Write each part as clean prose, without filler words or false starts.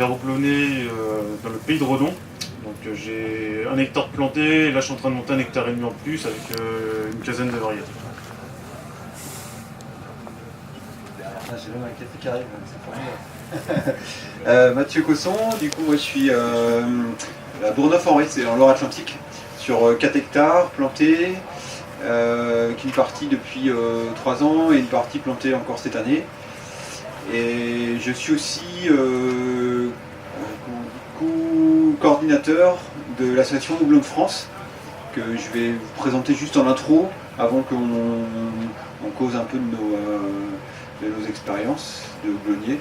houblonné dans le pays de Redon. Donc j'ai 1 hectare de planté, et là je suis en train de monter 1,5 hectare en plus avec une quinzaine de variétés. J'ai même un café qui arrive, c'est formidable. Mathieu Cosson, du coup moi je suis à Bourneuf-en-Retz, c'est en Loire-Atlantique, sur 4 hectares plantés, qu'une partie depuis 3 ans et une partie plantée encore cette année. Et je suis aussi coordinateur de l'association Houblon de France, que je vais vous présenter juste en intro, avant qu'on cause un peu de nos expériences de houblonnier.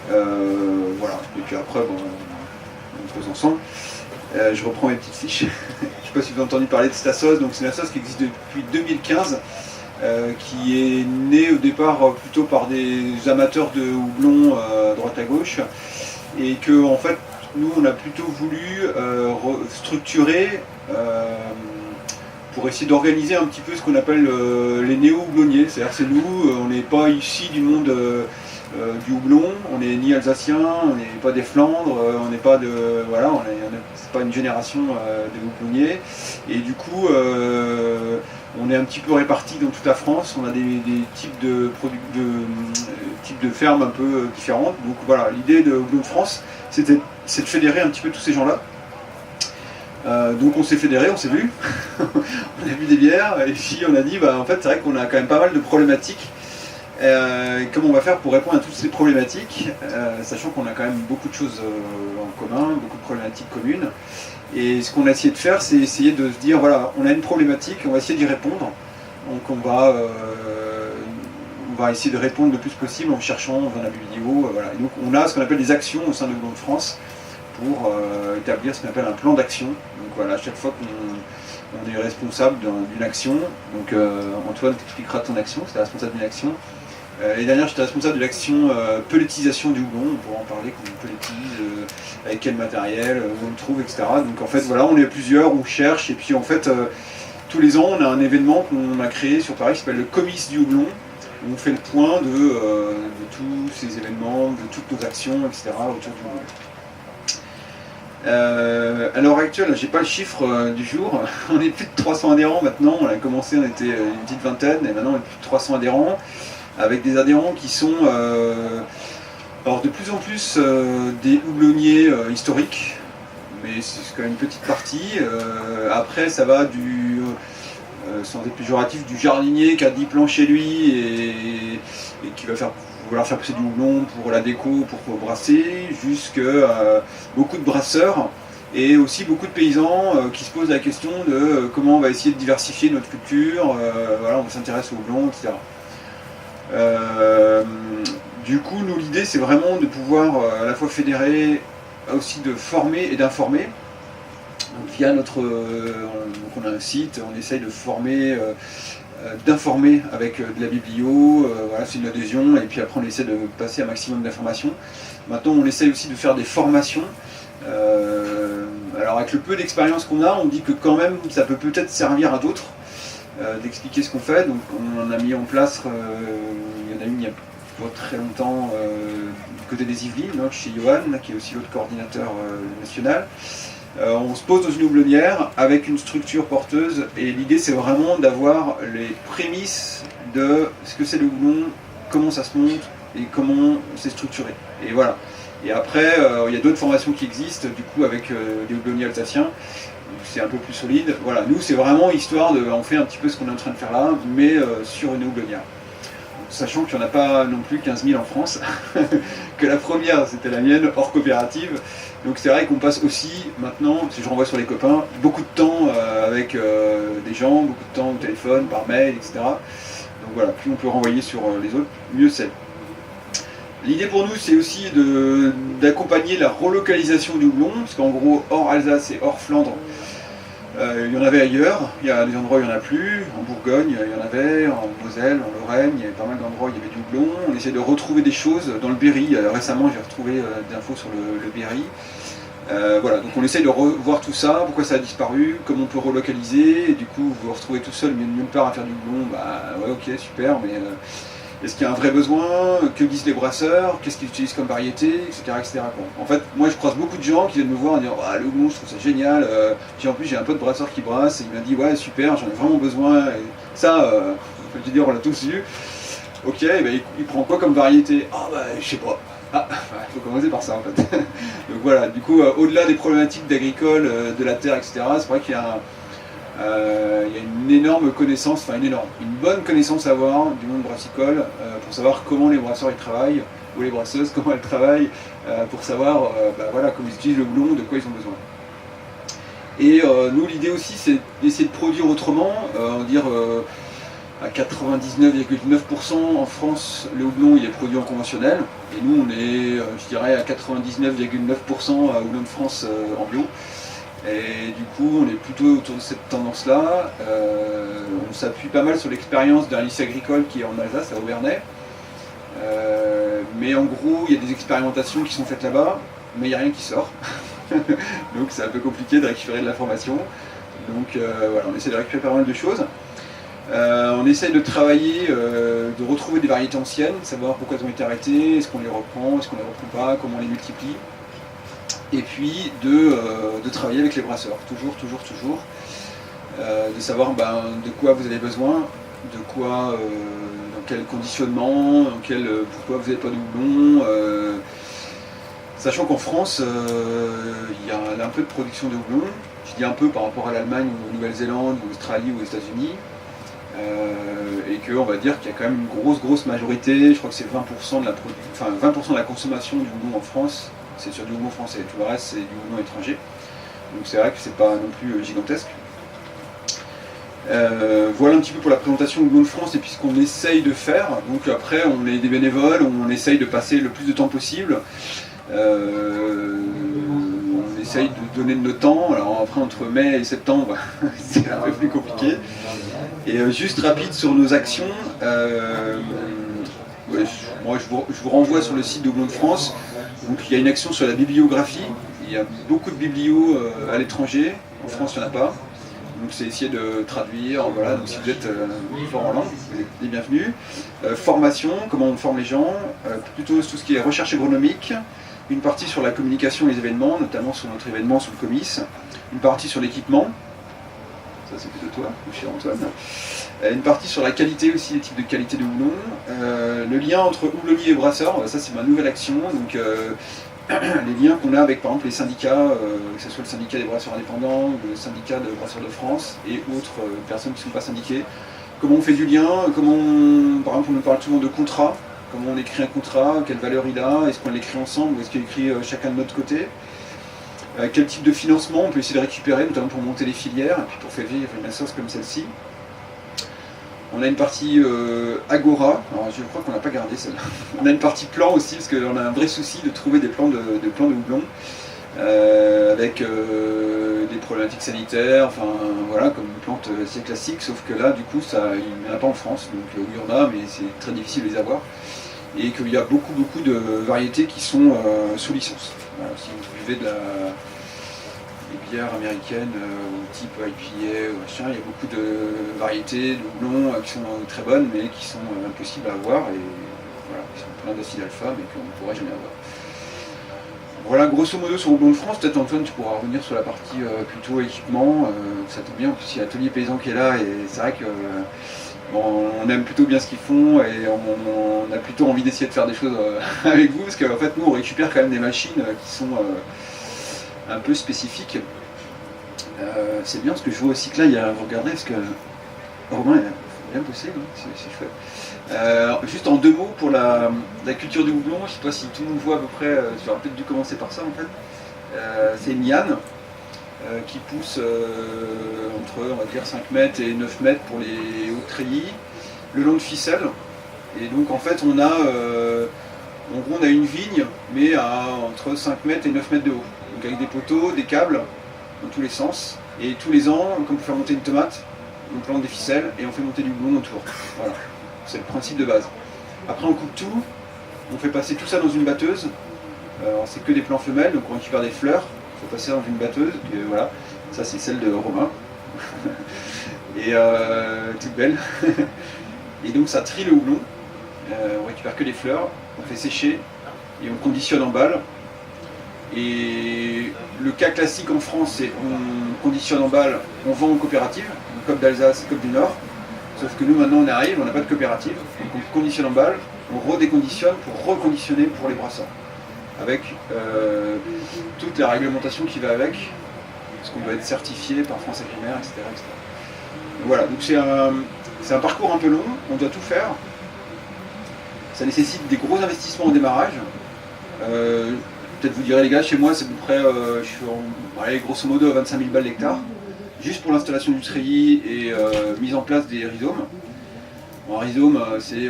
Voilà, et puis après, bon, on cause ensemble. Je reprends mes petites fiches. Je ne sais pas si vous avez entendu parler de cette assoce. Donc c'est une assoce qui existe depuis 2015, qui est née au départ plutôt par des amateurs de houblon à droite à gauche, et que en fait nous on a plutôt voulu structurer pour essayer d'organiser un petit peu ce qu'on appelle les néo-houblonniers. C'est-à-dire c'est nous, on n'est pas ici du monde du houblon, on n'est ni alsacien, on n'est pas des Flandres, on n'est pas de. Voilà, c'est pas une génération de houblonniers. Et du coup, on est un petit peu répartis dans toute la France, on a des types types de fermes un peu différentes. Donc voilà, l'idée de Houblon de France, c'est de fédérer un petit peu tous ces gens-là. Donc on s'est fédéré, on s'est vu, on a bu des bières, et puis on a dit, bah, en fait c'est vrai qu'on a quand même pas mal de problématiques. Comment on va faire pour répondre à toutes ces problématiques, sachant qu'on a quand même beaucoup de choses en commun, beaucoup de problématiques communes. Et ce qu'on a essayé de faire, c'est essayer de se dire, voilà, on a une problématique, on va essayer d'y répondre. Donc on va essayer de répondre le plus possible en cherchant dans la vidéo. Voilà. Et donc on a ce qu'on appelle des actions au sein de Houblon de France pour établir ce qu'on appelle un plan d'action. Donc voilà, à chaque fois qu'on est responsable d'une action, donc Antoine t'expliquera ton action, c'est responsable d'une action. L'année dernière, j'étais responsable de l'action pelletisation du houblon, on pourra en parler, comment on pelletise, avec quel matériel, où on le trouve, etc. Donc en fait, voilà, on est plusieurs, on cherche, et puis en fait, tous les ans, on a un événement qu'on a créé sur Paris qui s'appelle le Comice du houblon, où on fait le point de tous ces événements, de toutes nos actions, etc. autour du houblon. À l'heure actuelle, j'ai pas le chiffre du jour, on est plus de 300 adhérents maintenant, on a commencé, on était une petite vingtaine, et maintenant on est plus de 300 adhérents, avec des adhérents qui sont alors de plus en plus des houblonniers historiques, mais c'est quand même une petite partie. Après ça va du, sans être péjoratif, du jardinier qui a 10 plants chez lui et qui va vouloir faire pousser du houblon pour la déco, pour brasser, jusqu'à beaucoup de brasseurs et aussi beaucoup de paysans qui se posent la question de comment on va essayer de diversifier notre culture, voilà, on s'intéresse au houblon, etc. Du coup, nous, l'idée, c'est vraiment de pouvoir à la fois fédérer, aussi de former et d'informer. Via notre, donc on a un site, on essaye de former, d'informer avec de la biblio, voilà, c'est une adhésion, et puis après on essaie de passer un maximum d'informations. Maintenant, on essaye aussi de faire des formations. Alors avec le peu d'expérience qu'on a, on dit que quand même, ça peut peut-être servir à d'autres. D'expliquer ce qu'on fait. Donc on a mis en place, il y en a une il n'y a pas très longtemps du côté des Yvelines, hein, chez Johan, qui est aussi l'autre coordinateur national. On se pose dans une houblonnière avec une structure porteuse, et l'idée c'est vraiment d'avoir les prémices de ce que c'est le houblon, comment ça se monte et comment c'est structuré. Et voilà. Et après, il y a d'autres formations qui existent, du coup avec des houblonniers alsaciens, c'est un peu plus solide. Voilà, nous c'est vraiment histoire de, on fait un petit peu ce qu'on est en train de faire là, mais sur une houblonnière. Sachant qu'il n'y en a pas non plus 15 000 en France, que la première c'était la mienne, hors coopérative. Donc c'est vrai qu'on passe aussi maintenant, si je renvoie sur les copains, beaucoup de temps avec des gens, beaucoup de temps au téléphone, par mail, etc. Donc voilà, plus on peut renvoyer sur les autres, mieux c'est. L'idée pour nous, c'est aussi d'accompagner la relocalisation du houblon, parce qu'en gros, hors Alsace et hors Flandre, il y en avait ailleurs, il y a des endroits où il n'y en a plus, en Bourgogne il y en avait, en Moselle, en Lorraine, il y avait pas mal d'endroits où il y avait du houblon. On essaie de retrouver des choses dans le Berry. Récemment, j'ai retrouvé des infos sur le Berry. Voilà, donc on essaie de revoir tout ça, pourquoi ça a disparu, comment on peut relocaliser, et du coup vous vous retrouvez tout seul, mais nulle part à faire du houblon, bah ouais, ok, super, mais Est-ce qu'il y a un vrai besoin? Que disent les brasseurs? Qu'est-ce qu'ils utilisent comme variété, etc. etc. quoi. En fait, moi je croise beaucoup de gens qui viennent me voir en disant ah, le houblon, je trouve ça génial. Puis en plus, j'ai un pote brasseur qui brasse et il m'a dit ouais, super, j'en ai vraiment besoin. Et ça, on peut dire, on l'a tous eu. Ok, ben, il prend quoi comme variété? Ah, bah, je sais pas. Ah, il faut commencer par ça en fait. Donc voilà, du coup, au-delà des problématiques d'agricole, de la terre, etc., c'est vrai qu'il y a une énorme connaissance, enfin une bonne connaissance à avoir du monde brassicole pour savoir comment les brasseurs ils travaillent, ou les brasseuses, comment elles travaillent, pour savoir voilà, comment ils utilisent le houblon, de quoi ils ont besoin. Et nous, l'idée aussi, c'est d'essayer de produire autrement, on va dire à 99,9% en France, le houblon il est produit en conventionnel, et nous on est, je dirais, à 99,9% à Houblon de France en bio. Et du coup, on est plutôt autour de cette tendance-là. On s'appuie pas mal sur l'expérience d'un lycée agricole qui est en Alsace, à Auvernais. Mais en gros, il y a des expérimentations qui sont faites là-bas, mais il n'y a rien qui sort. Donc c'est un peu compliqué de récupérer de l'information. Donc voilà, on essaie de récupérer pas mal de choses. On essaie de travailler, de retrouver des variétés anciennes, savoir pourquoi elles ont été arrêtées, est-ce qu'on les reprend, est-ce qu'on les reprend pas, comment on les multiplie. Et puis de travailler avec les brasseurs, toujours, de savoir de quoi vous avez besoin, de quoi, dans quel conditionnement, pourquoi vous n'avez pas de houblon. Sachant qu'en France, il y a un peu de production de houblon, je dis un peu par rapport à l'Allemagne, ou Nouvelle-Zélande, ou Australie, ou aux États-Unis. Et qu'on va dire qu'il y a quand même une grosse majorité, je crois que c'est 20% de la consommation du houblon en France, c'est sur du houblon français, tout le reste c'est du houblon étranger. Donc c'est vrai que c'est pas non plus gigantesque. Voilà un petit peu pour la présentation du houblon de France et puis ce qu'on essaye de faire. Donc après on est des bénévoles, on essaye de passer le plus de temps possible. On essaye de donner de notre temps. Alors après entre mai et septembre c'est un peu plus compliqué. Et juste rapide sur nos actions, moi je vous renvoie sur le site de Houblon de France. Donc il y a une action sur la bibliographie, il y a beaucoup de biblios à l'étranger, en France il n'y en a pas. Donc c'est essayer de traduire, voilà, donc si vous êtes fort en langue, vous êtes les bienvenus. Formation, comment on forme les gens, plutôt tout ce qui est recherche agronomique, une partie sur la communication et les événements, notamment sur notre événement sur le Comice, une partie sur l'équipement. Ça c'est plutôt toi, mon cher Antoine. Une partie sur la qualité aussi, les types de qualité de houblon. Le lien entre houblonnier et brasseur, ça c'est ma nouvelle action. Donc les liens qu'on a avec par exemple les syndicats, que ce soit le syndicat des brasseurs indépendants, ou le syndicat de brasseurs de France et autres personnes qui ne sont pas syndiquées. Comment on fait du lien, par exemple on nous parle souvent de contrat, comment on écrit un contrat, quelle valeur il a, est-ce qu'on l'écrit ensemble ou est-ce qu'il est écrit chacun de notre côté. Quel type de financement on peut essayer de récupérer, notamment pour monter les filières, et puis pour faire vivre une association comme celle-ci. On a une partie Agora, alors je crois qu'on n'a pas gardé celle-là. On a une partie plan aussi, parce qu'on a un vrai souci de trouver des plans de houblon, avec des problématiques sanitaires, enfin voilà, comme une plante assez classique, sauf que là, du coup, il n'y en a pas en France, donc il y en a, mais c'est très difficile de les avoir. Et qu'il y a beaucoup de variétés qui sont sous licence. Voilà, si vous buvez des bières américaines type IPA ou machin, il y a beaucoup de variétés de houblon qui sont très bonnes mais qui sont impossibles à avoir et voilà, qui sont plein d'acide alpha mais qu'on ne pourrait jamais avoir. Voilà grosso modo sur Houblon de France. Peut-être Antoine tu pourras revenir sur la partie plutôt équipement, ça tombe bien, en plus il y a Atelier Paysan qui est là et c'est vrai que on aime plutôt bien ce qu'ils font et on a plutôt envie d'essayer de faire des choses avec vous parce qu'en fait nous on récupère quand même des machines qui sont un peu spécifiques. C'est bien parce que je vois aussi que là vous regardez parce que Romain il a bien bossé, hein, c'est chouette. Juste en 2 mots pour la culture du houblon, je sais pas si tout le monde voit à peu près, j'aurais peut-être dû commencer par ça en fait. C'est une liane qui pousse entre on va dire 5 mètres et 9 mètres pour les hautes treillis, le long de ficelles. Et donc en fait on a en gros on a une vigne mais à entre 5 mètres et 9 mètres de haut. Donc avec des poteaux, des câbles dans tous les sens. Et tous les ans, comme pour faire monter une tomate, on plante des ficelles et on fait monter du houblon autour. Voilà, c'est le principe de base. Après on coupe tout, on fait passer tout ça dans une batteuse. Alors c'est que des plants femelles, donc on récupère des fleurs, il faut passer dans une batteuse, et voilà. Ça c'est celle de Romain. Et toute belle. Et donc ça trie le houblon. On récupère que les fleurs, on fait sécher et on conditionne en balle. Et le cas classique en France, c'est on conditionne en balle, on vend en coopérative, Coop d'Alsace, Coop du Nord. Sauf que nous maintenant on arrive, on n'a pas de coopérative, donc on conditionne en balle, on redéconditionne pour reconditionner pour les brasseurs. Avec toute la réglementation qui va avec, parce qu'on doit être certifié par France Agrimaire, etc. etc. Donc voilà, donc c'est un parcours un peu long, on doit tout faire. Ça nécessite des gros investissements au démarrage. Peut-être vous direz les gars, chez moi c'est à peu près, je suis grosso modo à 25 000 balles l'hectare, juste pour l'installation du treillis et mise en place des rhizomes. Bon, un rhizome c'est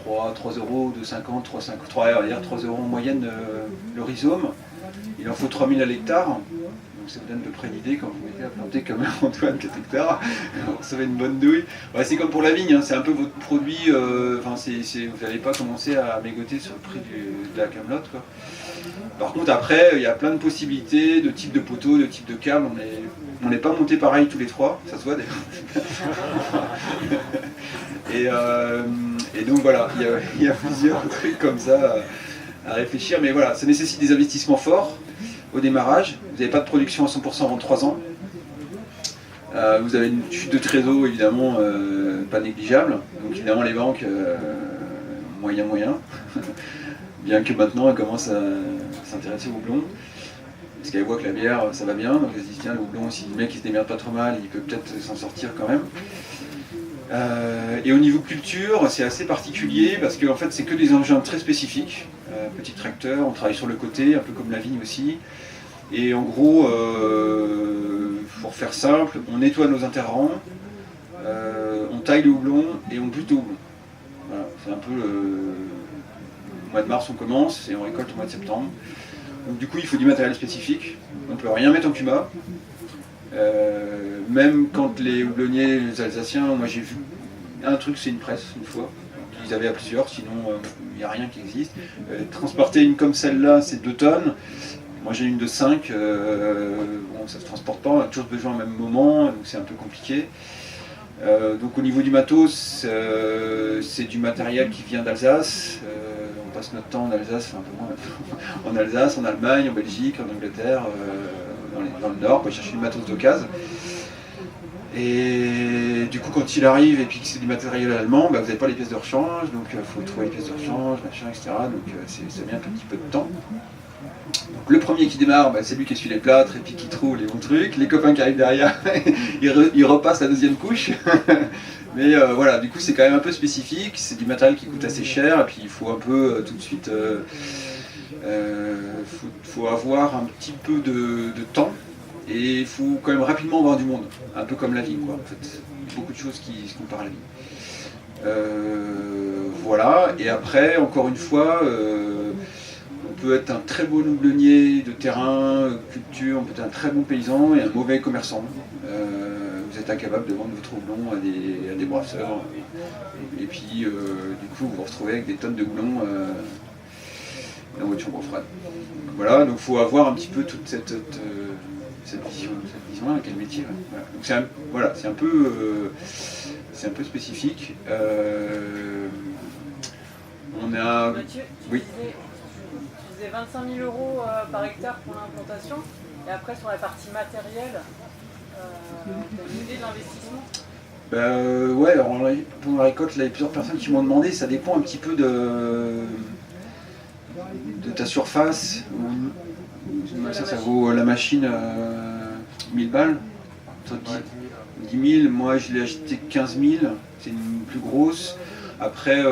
3 euros, 2,50, 3 euros en moyenne le rhizome. Il en faut 3000 à l'hectare, donc ça vous donne à peu près l'idée quand vous mettez à planter comme Antoine 4 hectares, ça va une bonne douille. Ouais, c'est comme pour la vigne, hein, c'est un peu votre produit, vous n'allez pas commencer à mégoter sur le prix de la camelote, quoi. Par contre après, il y a plein de possibilités, de types de poteaux, de types de câbles, on n'est pas montés pareil tous les trois, ça se voit d'ailleurs. Et donc voilà, il y a plusieurs trucs comme ça à réfléchir, mais voilà, ça nécessite des investissements forts au démarrage. Vous n'avez pas de production à 100% avant 3 ans. Vous avez une chute de trésor évidemment pas négligeable, donc évidemment les banques moyen. Bien que maintenant elles commencent à s'intéresser au houblon, parce qu'elles voient que la bière ça va bien, donc elles se disent tiens le houblon, si le mec il se démerde pas trop mal, il peut peut-être s'en sortir quand même. Et au niveau culture, c'est assez particulier parce que en fait c'est que des engins très spécifiques, petits tracteurs, on travaille sur le côté, un peu comme la vigne aussi. Et en gros, pour faire simple, on nettoie nos interrants, on taille le houblon et on bute le houblon. Voilà, c'est un peu le mois de mars on commence et on récolte au mois de septembre. Donc du coup il faut du matériel spécifique, on ne peut rien mettre en cuba. Même quand les houblonniers, les Alsaciens, moi j'ai vu un truc, c'est une presse une fois, ils avaient à plusieurs, sinon il n'y a rien qui existe. Transporter une comme celle-là, c'est 2 tonnes. Moi j'ai une de 5, bon, ça ne se transporte pas, on a toujours besoin au même moment, donc c'est un peu compliqué. Donc au niveau du matos, c'est du matériel qui vient d'Alsace. On passe notre temps en Alsace, enfin un peu moins en Alsace, en Allemagne, en Belgique, en Angleterre, dans le Nord, pour chercher du matos d'occasion. Et du coup quand il arrive et puis que c'est du matériel allemand, bah, vous n'avez pas les pièces de rechange, donc il faut trouver les pièces de rechange, machin, etc. Donc ça met un petit peu de temps. Donc, le premier qui démarre, bah, c'est lui qui essuie les plâtres et puis qui trouve les bons trucs. Les copains qui arrivent derrière, ils repassent la deuxième couche. Mais voilà, du coup c'est quand même un peu spécifique, c'est du matériel qui coûte assez cher et puis il faut un peu tout de suite, faut avoir un petit peu de temps et il faut quand même rapidement avoir du monde, un peu comme la vie quoi en fait. Il y a beaucoup de choses qui se comparent à la vie. Voilà, et après encore une fois, on peut être un très bon houblonnier de terrain, culture, on peut être un très bon paysan et un mauvais commerçant. Vous êtes incapable de vendre votre houblon à des brasseurs. Et puis, du coup, vous vous retrouvez avec des tonnes de houblon dans votre chambre froide. Donc, voilà, donc il faut avoir un petit peu toute cette vision-là, quel métier. Voilà. Donc c'est un peu spécifique. On a... Mathieu, tu disais 25 000 € par hectare pour l'implantation, et après sur la partie matérielle, tu as une idée de l'investissement? Ouais, alors pour la récolte, là, il y a plusieurs personnes qui m'ont demandé, ça dépend un petit peu de ta surface. Ça vaut la machine 1000 balles, 10 000, moi je l'ai acheté 15 000, c'est une plus grosse. Après,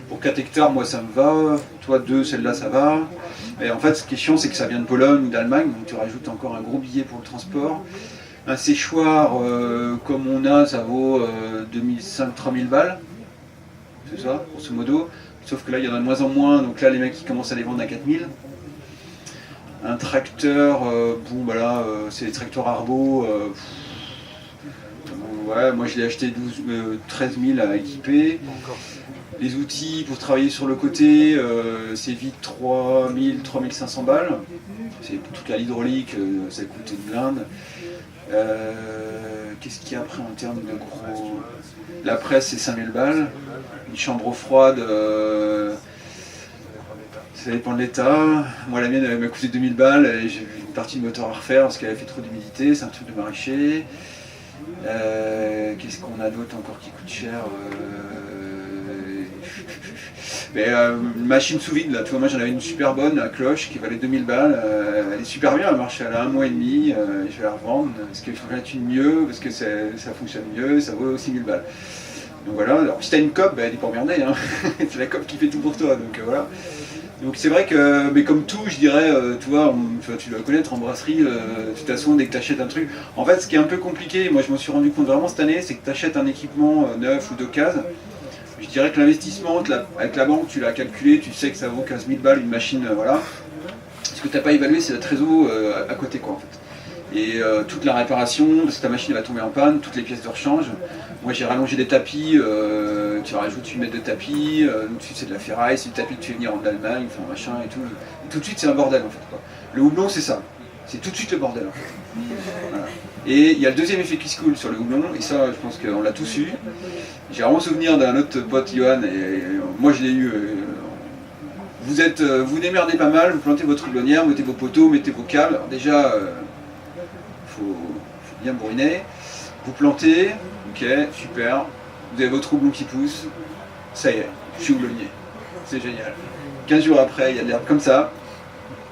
pour 4 hectares, moi ça me va, toi 2, celle-là ça va. Mais en fait, ce qui est chiant, c'est que ça vient de Pologne ou d'Allemagne, donc tu rajoutes encore un gros billet pour le transport. Un séchoir comme on a, ça vaut 2500-3000 balles, c'est ça, grosso modo. Sauf que là, il y en a de moins en moins, donc là, les mecs ils commencent à les vendre à 4000. Un tracteur, bon bah là, c'est les tracteurs Arbo. Ouais, moi je l'ai acheté 13 000 à équiper. Les outils pour travailler sur le côté, c'est vite 3 000, 3 500 balles. C'est toute la l'hydraulique, ça coûte une blinde. qu'est-ce qu'il y a après en termes de gros... La presse, c'est 5000 balles. Une chambre froide, ça dépend de l'état. Moi, la mienne, elle m'a coûté 2000 balles et j'ai une partie de moteur à refaire parce qu'elle avait fait trop d'humidité. C'est un truc de maraîcher. Qu'est-ce qu'on a d'autre encore qui coûte cher une machine sous vide, là, tu vois, moi j'en avais une super bonne, la cloche, qui valait 2000 balles. Elle est super bien, elle marche, elle a 1 mois et demi. Je vais la revendre parce qu'il faut que je la tune mieux, parce que ça fonctionne mieux, ça vaut aussi 1000 balles. Donc voilà, alors si t'as une COP, elle est pas emmerdée, hein. C'est la COP qui fait tout pour toi, donc voilà. Donc c'est vrai que, mais comme tout, je dirais, tu vois, tu dois connaître en brasserie, de toute façon, dès que tu achètes un truc. En fait, ce qui est un peu compliqué, moi je m'en suis rendu compte vraiment cette année, c'est que tu achètes un équipement neuf ou d'occasion. Je dirais que l'investissement, avec la banque, tu l'as calculé, tu sais que ça vaut 15 000 balles une machine, voilà. Ce que tu n'as pas évalué, c'est la trésor à côté, quoi, en fait. Et toute la réparation, parce que ta machine va tomber en panne, toutes les pièces de rechange. Moi j'ai rallongé des tapis, tu rajoutes 8 mètres de tapis, tout de suite c'est de la ferraille, c'est du tapis que tu fais venir en Allemagne, enfin machin et tout. Et tout de suite c'est un bordel en fait, quoi. Le houblon c'est ça, c'est tout de suite le bordel en fait. Voilà. Et il y a le deuxième effet qui se coule sur le houblon, et ça je pense qu'on l'a tous eu. J'ai vraiment souvenir d'un autre pote, Johan, et moi je l'ai eu. Vous démerdez pas mal, vous plantez votre houblonnière, mettez vos poteaux, mettez vos câbles. Alors déjà, faut bien bourriner. Vous plantez, ok, super. Vous avez votre houblon qui pousse. Ça y est, je suis houblonnier. C'est génial. 15 jours après, il y a de l'herbe comme ça.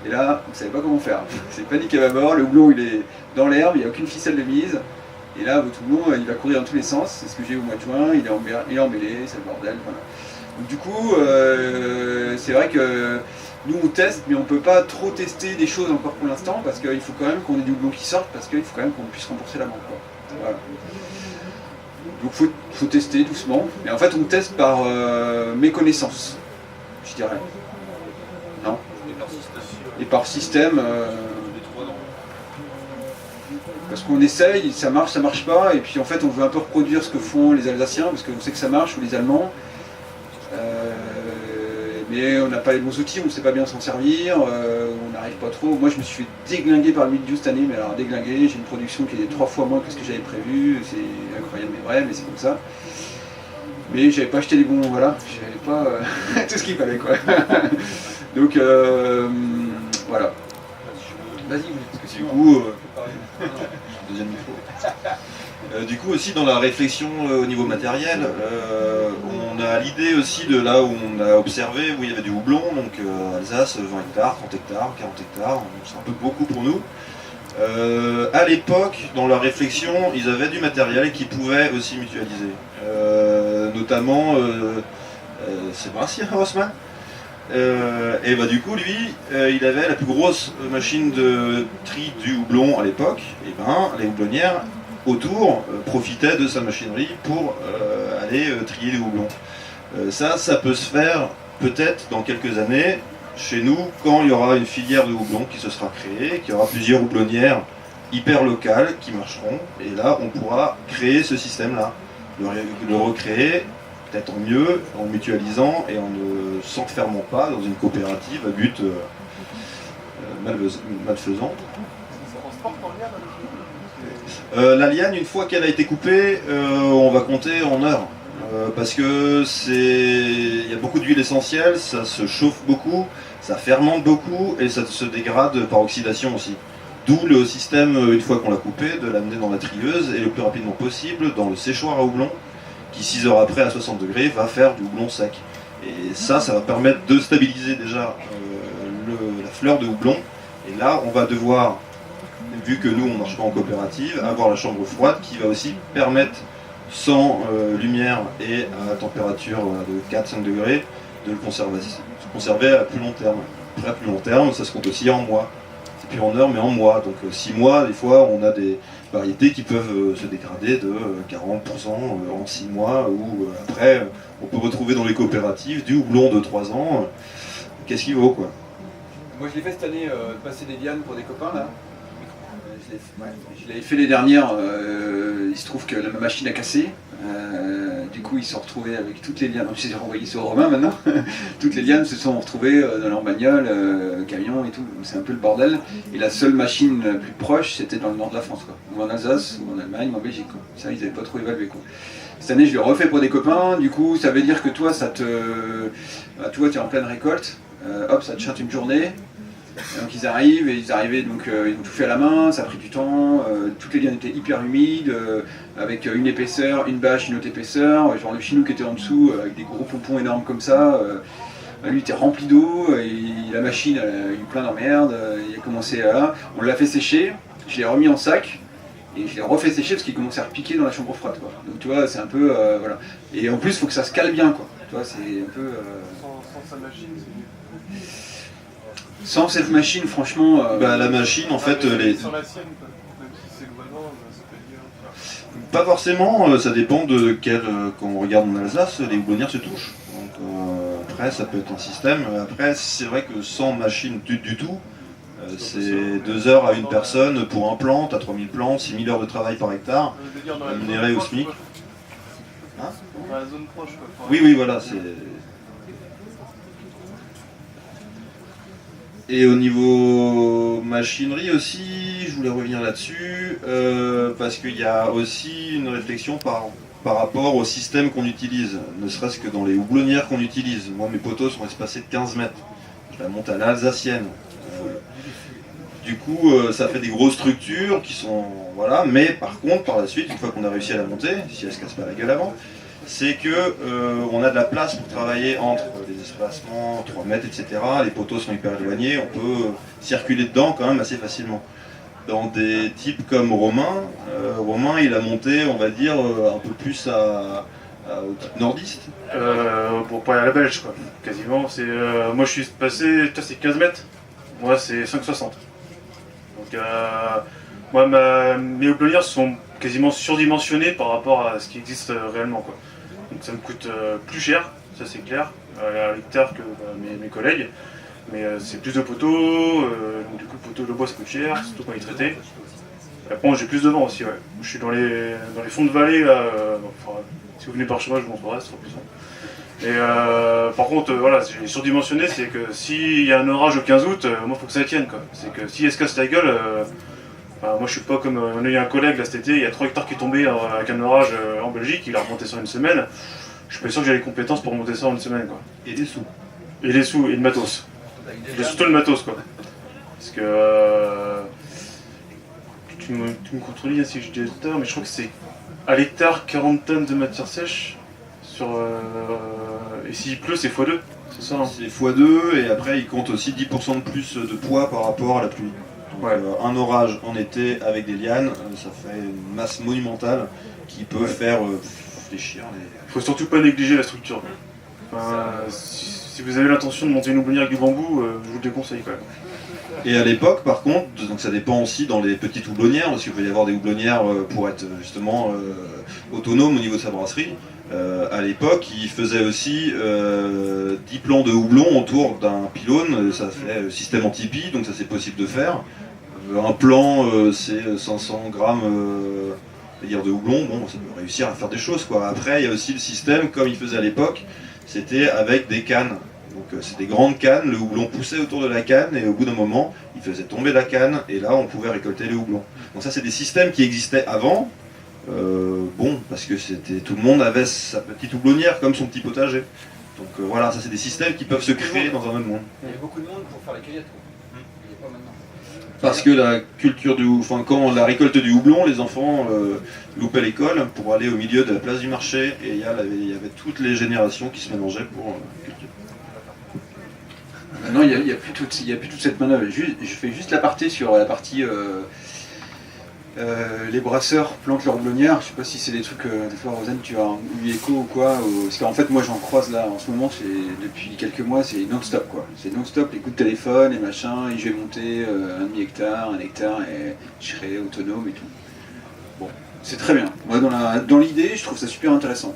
Et là, vous ne savez pas comment faire. C'est panique à bâbord, le houblon il est dans l'herbe, il n'y a aucune ficelle de mise. Et là, votre houblon, il va courir dans tous les sens. C'est ce que j'ai eu au mois de juin, il est emmêlé, c'est le bordel. Voilà. Donc, du coup, c'est vrai que nous on teste, mais on ne peut pas trop tester des choses encore pour l'instant, parce qu'il faut quand même qu'on ait du houblon qui sorte, parce qu'il faut quand même qu'on puisse rembourser la banque. Voilà. Donc faut tester doucement. Mais en fait, on teste par méconnaissance, je dirais. Non. Et par système. Parce qu'on essaye, ça marche pas, et puis en fait on veut un peu reproduire ce que font les Alsaciens, parce qu'on sait que ça marche, ou les Allemands. Mais on n'a pas les bons outils, on ne sait pas bien s'en servir, on n'arrive pas trop. Moi je me suis fait déglinguer par le mildiou cette année, mais alors déglinguer, j'ai une production qui est 3 fois moins que ce que j'avais prévu, c'est incroyable mais vrai, mais c'est comme ça. Mais j'avais pas acheté les bons, voilà, j'avais pas tout ce qu'il fallait quoi. Donc voilà. Vas-y, parce que du coup, deuxième micro. Du coup aussi dans la réflexion au niveau matériel, on a l'idée aussi de là où on a observé où il y avait du houblon, donc Alsace, 20 hectares, 30 hectares, 40 hectares, c'est un peu beaucoup pour nous. À l'époque, dans leur réflexion, ils avaient du matériel qu'ils pouvaient aussi mutualiser. Notamment, c'est Brassier Rossmann. Et bah du coup lui, il avait la plus grosse machine de tri du houblon à l'époque, et ben les houblonnières autour profitaient de sa machinerie pour aller trier les houblons. Ça peut se faire peut-être dans quelques années chez nous quand il y aura une filière de houblon qui se sera créée, qu'il y aura plusieurs houblonnières hyper locales qui marcheront, et là on pourra créer ce système-là, le recréer peut-être en mieux, en mutualisant et en ne s'enfermant pas dans une coopérative à but malfaisant. La liane, une fois qu'elle a été coupée, on va compter en heures. Parce que il y a beaucoup d'huile essentielle, ça se chauffe beaucoup, ça fermente beaucoup et ça se dégrade par oxydation aussi. D'où le système, une fois qu'on l'a coupé, de l'amener dans la trieuse et le plus rapidement possible dans le séchoir à houblon, qui 6 heures après à 60 degrés va faire du houblon sec. Et ça va permettre de stabiliser déjà la fleur de houblon. Et là, on va devoir, vu que nous on ne marche pas en coopérative, avoir la chambre froide qui va aussi permettre, sans lumière et à température de 4-5 degrés, de le conserver à plus long terme. Après, à plus long terme, ça se compte aussi en mois. C'est plus en heures, mais en mois. Donc 6 mois, des fois, on a des variétés qui peuvent se dégrader de 40% en 6 mois, ou après, on peut retrouver dans les coopératives du houblon de 3 ans. Qu'est-ce qu'il vaut, quoi. Moi je l'ai fait cette année, passer des lianes pour des copains là. Je l'avais fait les dernières, il se trouve que ma machine a cassé. Du coup, ils se sont retrouvés avec toutes les lianes. Je les ai renvoyés sur Romain maintenant. Toutes les lianes se sont retrouvées dans leur bagnole, camion et tout. C'est un peu le bordel. Et la seule machine la plus proche, c'était dans le nord de la France, quoi. Ou en Alsace, ou en Allemagne, ou en Belgique, quoi. Ça, ils n'avaient pas trop évalué, quoi. Cette année, je l'ai refait pour des copains. Du coup, ça veut dire que toi, bah, toi, tu es en pleine récolte. Hop, ça te chante une journée. Donc ils arrivent, et ils arrivaient, donc ils ont tout fait à la main, ça a pris du temps, toutes les lianes étaient hyper humides, avec une épaisseur, une bâche, une autre épaisseur, genre le chinook était en dessous, avec des gros pompons énormes comme ça, lui était rempli d'eau, et la machine elle a eu plein d'emmerdes, il a commencé à... On l'a fait sécher, je l'ai remis en sac, et je l'ai refait sécher parce qu'il commençait à repiquer dans la chambre froide, quoi. Donc tu vois, c'est un peu... voilà. Et en plus, il faut que ça se cale bien, quoi. Tu vois, c'est un peu... Sans sa machine, c'est mieux. Sans cette machine, franchement... Bah, la machine, en fait, Sans la sienne, quoi. Même si c'est le voisin, ça peut être bien. pas forcément, ça dépend de quel. Quand on regarde en Alsace, les houblonnières se touchent. Donc après, ça peut être un système. Après, c'est vrai que sans machine du tout, c'est 2 heures à une personne pour un plant, t'as 3000 plants, 6000 heures de travail par hectare, rémunéré au SMIC. Hein, dans la zone proche, quoi. oui, voilà, c'est... Et au niveau machinerie aussi, je voulais revenir là-dessus, parce qu'il y a aussi une réflexion par rapport au système qu'on utilise, ne serait-ce que dans les houblonnières qu'on utilise. Moi, mes poteaux sont espacés de 15 mètres. Je la monte à l'alsacienne. Du coup, ça fait des grosses structures qui sont... Voilà, mais par contre, par la suite, une fois qu'on a réussi à la monter, si elle se casse pas la gueule avant, c'est que on a de la place pour travailler entre les espacements, 3 mètres, etc. Les poteaux sont hyper éloignés, on peut circuler dedans quand même assez facilement. Dans des types comme Romain, Romain il a monté, on va dire, un peu plus au type nordiste. Pour pas aller à la belge, quoi. Quasiment, c'est... moi je suis passé, toi c'est 15 mètres, moi c'est 5,60. Donc moi mes houblonnières sont quasiment surdimensionnées par rapport à ce qui existe réellement, quoi. Donc ça me coûte plus cher, ça c'est clair, à l'hectare que mes collègues. Mais c'est plus de poteaux, donc du coup le poteau de bois ça coûte cher, surtout quand il est traité. Et après j'ai plus de vent aussi, ouais. Je suis dans les fonds de vallée là, enfin, si vous venez par chez moi je vous montrerai, c'est trop plus simple. Et par contre, voilà, j'ai surdimensionné, c'est que s'il y a un orage au 15 août, moi faut que ça tienne, quoi. C'est que si elle se casse la gueule, moi je suis pas comme, on a eu un collègue là cet été, il y a 3 hectares qui est tombé avec un orage en Belgique, il a remonté ça en une semaine. Je suis pas sûr que j'ai les compétences pour remonter ça en une semaine, quoi. Et des sous. Et les sous, et le matos. Et surtout le matos, quoi. Parce que... tu me contredis si je dis l'hectare, mais je crois que c'est à l'hectare 40 tonnes de matière sèche. Et s'il pleut, c'est x2, c'est ça, hein. C'est x2 et après il compte aussi 10% de plus de poids par rapport à la pluie. Donc, Ouais. un orage en été avec des lianes, ça fait une masse monumentale qui peut faire fléchir les... Faut surtout pas négliger la structure. Enfin, si vous avez l'intention de monter une houblonnière avec du bambou, je vous le déconseille quand même. Et à l'époque, par contre, donc ça dépend aussi dans les petites houblonnières, parce qu'il peut y avoir des houblonnières pour être justement autonomes au niveau de sa brasserie. À l'époque, il faisait aussi 10 plants de houblon autour d'un pylône, ça fait système anti-pie, donc ça c'est possible de faire. Un plan, c'est 500 grammes de houblon, bon, ça peut réussir à faire des choses, quoi. Après, il y a aussi le système, comme il faisait à l'époque, c'était avec des cannes. Donc c'est des grandes cannes, le houblon poussait autour de la canne et au bout d'un moment, il faisait tomber la canne et là on pouvait récolter le houblon. Donc ça c'est des systèmes qui existaient avant, parce que tout le monde avait sa petite houblonnière comme son petit potager. Donc voilà, ça c'est des systèmes qui peuvent se créer dans un autre monde. Il y a beaucoup de monde pour faire les cueillettes, quoi. Il n'y a pas maintenant. Parce que la culture quand la récolte du houblon, les enfants loupaient l'école pour aller au milieu de la place du marché et il y avait toutes les générations qui se mélangeaient pour cultiver. Maintenant, il n'y a plus toute cette manœuvre. Je fais juste l'aparté sur la partie les brasseurs plantent leur houblonnière. Je sais pas si c'est des trucs, des fois Rosanne tu as eu écho ou quoi. Parce qu'en fait moi j'en croise là en ce moment, depuis quelques mois c'est non-stop quoi. C'est non-stop les coups de téléphone et machin, et je vais monter un demi-hectare, 1 hectare et je serai autonome et tout. Bon, c'est très bien. Moi dans l'idée je trouve ça super intéressant.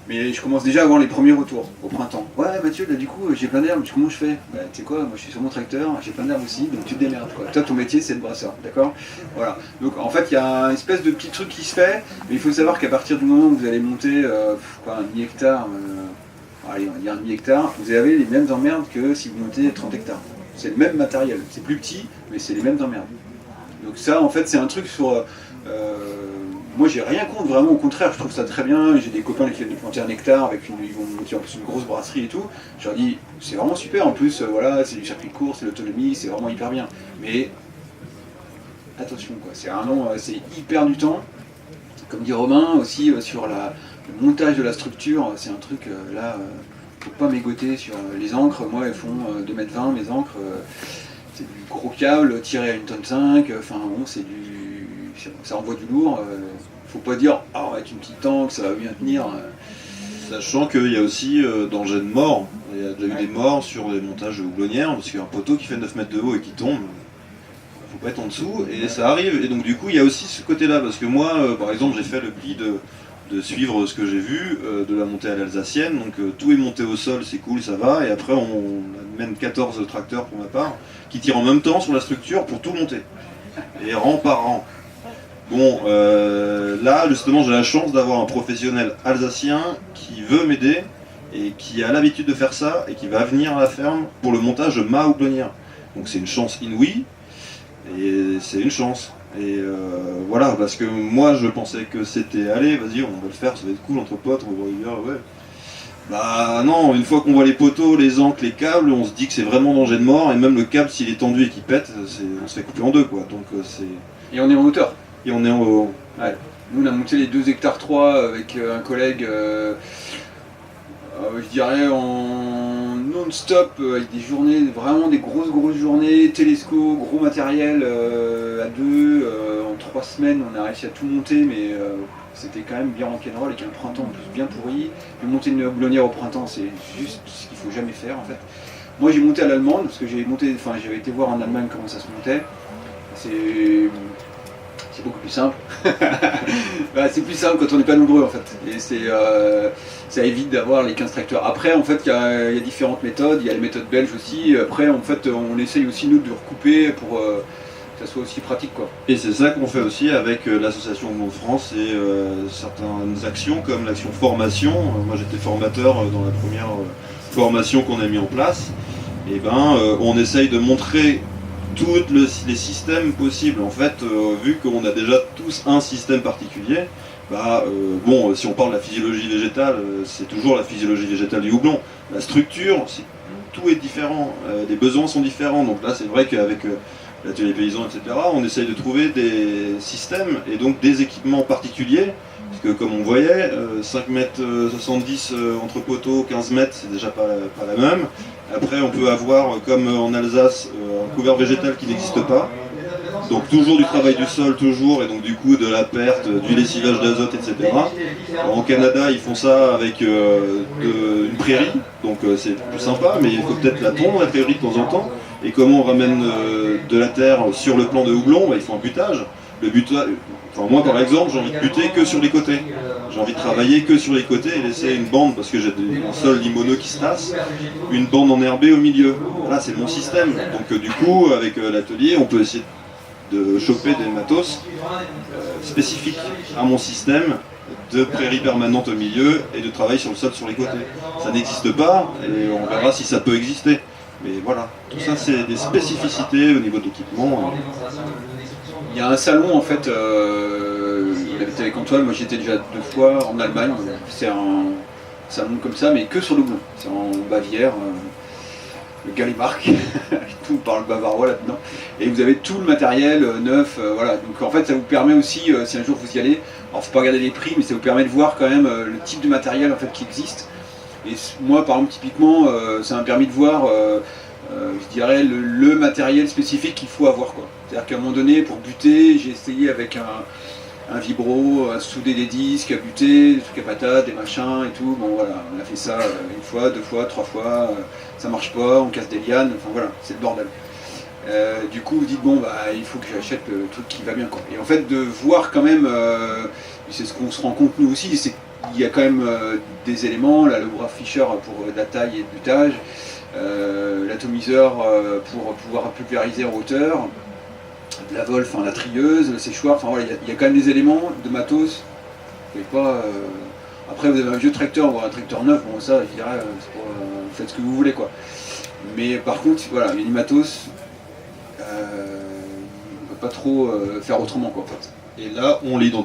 Mais je commence déjà à avoir les premiers retours au printemps. Ouais Mathieu, là du coup j'ai plein d'herbes, comment je fais? Bah tu sais quoi, moi je suis sur mon tracteur, j'ai plein d'herbes aussi, donc tu te démerdes quoi. Toi ton métier c'est le brasseur, d'accord? Voilà. Donc en fait il y a une espèce de petit truc qui se fait, mais il faut savoir qu'à partir du moment où vous allez monter un demi-hectare, allez on va dire un demi-hectare, vous avez les mêmes emmerdes que si vous montez 30 hectares. C'est le même matériel, c'est plus petit, mais c'est les mêmes emmerdes. Donc ça en fait c'est un truc sur... moi j'ai rien contre, vraiment au contraire, je trouve ça très bien. J'ai des copains qui viennent de planter 1 hectare avec ils vont monter en plus une grosse brasserie et tout. Je leur dis c'est vraiment super en plus, voilà, c'est du circuit court, c'est l'autonomie, c'est vraiment hyper bien. Mais attention quoi, c'est hyper du temps. Comme dit Romain aussi sur le montage de la structure, c'est un truc faut pas mégoter sur les encres. Moi elles font 2,20 m mes encres, c'est du gros câble tiré à 1,5 tonne, enfin bon ça envoie du lourd. Faut pas dire ah ouais, une petite tank, ça va bien tenir. Sachant qu'il y a aussi danger de mort. Il y a déjà eu des morts sur des montages de houblonnières, parce qu'un poteau qui fait 9 mètres de haut et qui tombe, faut pas être en dessous, et ça arrive. Et donc du coup il y a aussi ce côté-là, parce que moi par exemple j'ai fait le pli de suivre ce que j'ai vu de la montée à l'Alsacienne, donc tout est monté au sol, c'est cool, ça va, et après on amène 14 tracteurs pour ma part, qui tirent en même temps sur la structure pour tout monter, et rang par rang. Bon, là justement j'ai la chance d'avoir un professionnel alsacien qui veut m'aider et qui a l'habitude de faire ça et qui va venir à la ferme pour le montage de ma houblonnière. Donc c'est une chance inouïe et c'est une chance. Et voilà, parce que moi je pensais que c'était allez, vas-y on va le faire, ça va être cool entre potes, on va dire ouais. Bah non, une fois qu'on voit les poteaux, les ancres, les câbles, on se dit que c'est vraiment danger de mort, et même le câble s'il est tendu et qu'il pète, on se fait couper en deux quoi. Donc c'est. Et on est en hauteur. Et on est en haut. Ouais. Nous on a monté les 2 hectares 3 avec un collègue, je dirais en non-stop, avec des journées, vraiment des grosses journées, télesco, gros matériel à 2, en 3 semaines on a réussi à tout monter, mais c'était quand même bien rock'n'roll avec un printemps en plus bien pourri. Puis monter une houblonnière au printemps c'est juste ce qu'il faut jamais faire en fait. Moi j'ai monté à l'allemande parce que j'avais été voir en Allemagne comment ça se montait. C'est beaucoup plus simple. Bah, c'est plus simple quand on n'est pas nombreux en fait. Et ça évite d'avoir les 15 tracteurs. Après en fait il y a différentes méthodes, il y a les méthodes belges aussi. Après en fait on essaye aussi nous de recouper pour que ça soit aussi pratique quoi. Et c'est ça qu'on fait aussi avec l'association Houblon de France et certaines actions comme l'action formation. Moi j'étais formateur dans la première formation qu'on a mis en place. Et on essaye de montrer tous les systèmes possibles. En fait, vu qu'on a déjà tous un système particulier, si on parle de la physiologie végétale, c'est toujours la physiologie végétale du houblon. La structure, tout est différent, les besoins sont différents. Donc là, c'est vrai qu'avec l'atelier paysan, etc., on essaye de trouver des systèmes et donc des équipements particuliers. Parce que comme on voyait, 5,70 m entre poteaux, 15 mètres, c'est déjà pas la même. Après on peut avoir, comme en Alsace, un couvert végétal qui n'existe pas. Donc toujours du travail du sol, toujours, et donc du coup de la perte, du lessivage d'azote, etc. En Canada ils font ça avec une prairie, donc c'est plus sympa, mais il faut peut-être la tondre la prairie de temps en temps. Et comment on ramène de la terre sur le plan de houblon, il faut un butage. Le butage, moi par exemple j'ai envie de buter que sur les côtés. J'ai envie de travailler que sur les côtés et laisser une bande, parce que j'ai un sol limono qui se tasse, une bande enherbée au milieu. Voilà, c'est mon système. Donc du coup avec l'atelier on peut essayer de choper des matos spécifiques à mon système de prairie permanente au milieu et de travail sur le sol sur les côtés. Ça n'existe pas et on verra si ça peut exister. Mais voilà, tout ça c'est des spécificités au niveau de l'équipement. Il y a un salon en fait, il habitait avec Antoine, moi j'étais déjà 2 fois en Allemagne, c'est un salon comme ça mais que sur le houblon, c'est en Bavière, le Gallimark, tout parle bavarois là-dedans, et vous avez tout le matériel neuf, voilà, donc en fait ça vous permet aussi, si un jour vous y allez, alors faut pas regarder les prix mais ça vous permet de voir quand même le type de matériel en fait qui existe, et moi par exemple typiquement ça m'a permis de voir je dirais le matériel spécifique qu'il faut avoir quoi. C'est-à-dire qu'à un moment donné, pour buter, j'ai essayé avec un vibro, à souder des disques, à buter, des trucs à patates, des machins et tout. Bon voilà, on a fait ça 1 fois, 2 fois, 3 fois, ça marche pas, on casse des lianes, enfin voilà, c'est le bordel. Du coup, vous dites bon il faut que j'achète le truc qui va bien quoi. Et en fait de voir quand même, c'est ce qu'on se rend compte nous aussi, c'est il y a quand même des éléments, là, le Fisher pour de la taille et de butage, l'atomiseur pour pouvoir pulvériser en hauteur, la vol, enfin la trieuse, le séchoir, enfin voilà, il y a quand même des éléments de matos. Vous pouvez pas. Après, vous avez un vieux tracteur ou un tracteur neuf, bon ça, je dirais, vous faites ce que vous voulez quoi. Mais par contre, voilà, il y a du matos, on peut pas trop faire autrement quoi en fait. Et là, on l'identifie.